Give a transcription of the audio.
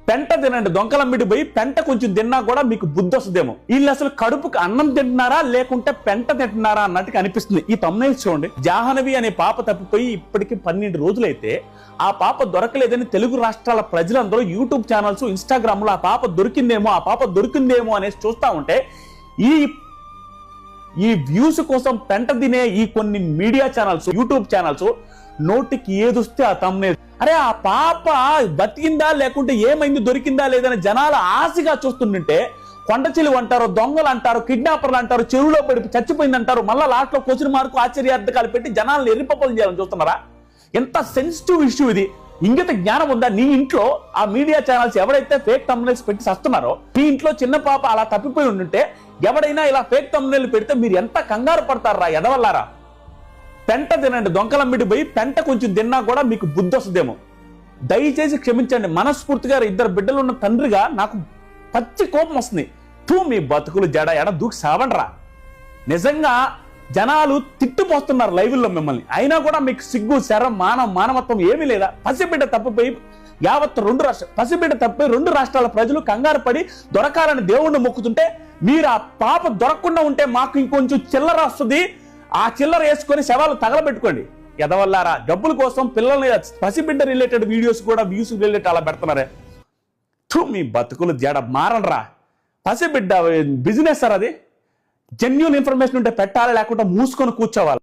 పెంట తినండి, దొంకలమ్మిడి పోయి పెంట కొంచెం తిన్నా కూడా మీకు బుద్ధి వస్తుందేమో. వీళ్ళు అసలు కడుపుకి అన్నం తింటున్నారా లేకుంటే పెంట తింటున్నారా అన్నట్టుగా అనిపిస్తుంది. ఈ తమ్నైల్స్ చూడండి. జాహ్నవి అనే పాప తప్పిపోయి ఇప్పటికి 12 రోజులైతే ఆ పాప దొరకలేదని తెలుగు రాష్ట్రాల ప్రజలందరూ యూట్యూబ్ ఛానల్స్, ఇన్స్టాగ్రామ్ లో ఆ పాప దొరికిందేమో అనేసి చూస్తా ఉంటే ఈ వ్యూస్ కోసం పెంట తినే ఈ కొన్ని మీడియా ఛానల్స్, యూట్యూబ్ ఛానల్స్ నోటికి ఏదొస్తే ఆ తమ్నైల్, అరే ఆ పాప బతికిందా లేకుంటే ఏమైంది, దొరికిందా లేదని జనాలు ఆశగా చూస్తుంటే కొండ చిలువ అంటారు, దొంగలు అంటారు, కిడ్నాపర్లు అంటారు, చెరువులో పడి చచ్చిపోయింది అంటారు, మళ్ళీ లాస్ట్ లో క్వశ్చన్ మార్కు ఆశ్చర్యార్థకాలు పెట్టి జనాలను ఎర్రిపప్పలు చేయాలని చూస్తున్నారా? ఎంత సెన్సిటివ్ ఇష్యూ ఇది. ఇంగిత జ్ఞానం ఉందా? నీ ఇంట్లో ఆ మీడియా ఛానల్స్ ఎవరైతే ఫేక్ తమ్నైల్స్ పెట్టి వస్తున్నారో, మీ ఇంట్లో చిన్న పాప అలా తప్పిపోయి ఉంటే ఎవడైనా ఇలా ఫేక్ తమ్నైల్ పెడితే మీరు ఎంత కంగారు పడతారా ఎదవల్లారా? పెంట తినండి, దొంకలమ్మిడి పోయి పెంట కొంచెం తిన్నా కూడా మీకు బుద్ధి వస్తుందేమో. దయచేసి క్షమించండి. మనస్ఫూర్తిగా 2 బిడ్డలు ఉన్న తండ్రిగా నాకు పచ్చి కోపం వస్తుంది. మీ బతుకులు జడ ఎడ దూకి సావండ్రా. నిజంగా జనాలు తిట్టుపోస్తున్నారు లైవ్ల్లో మిమ్మల్ని, అయినా కూడా మీకు సిగ్గు, శరం, మానవత్వం ఏమీ లేదా? పసిబిడ్డ తప్పిపోయి పసిబిడ్డ తప్పిపోయి 2 రాష్ట్రాల ప్రజలు కంగారు పడి దొరకాలని దేవుణ్ణి మొక్కుతుంటే మీరు ఆ పాప దొరకకుండా ఉంటే మాకు ఇంకొంచెం చిల్లర వస్తుంది, ఆ చిల్లర వేసుకొని శవాలు తగలబెట్టుకోండి. ఎదవల్లారా, డబ్బుల కోసం పిల్లల్ని పసిబిడ్డ రిలేటెడ్ వీడియోస్ కూడా వ్యూస్ రిలేటెడ్ అలా పెడుతున్నారే. మీ బతుకులు జడ మారనరా. పసిబిడ్డ బిజినెస్ సార్, అది జెన్యూన్ ఇన్ఫర్మేషన్ ఉంటే పెట్టాలి, లేకుంటే మూసుకొని కూర్చోవాలి.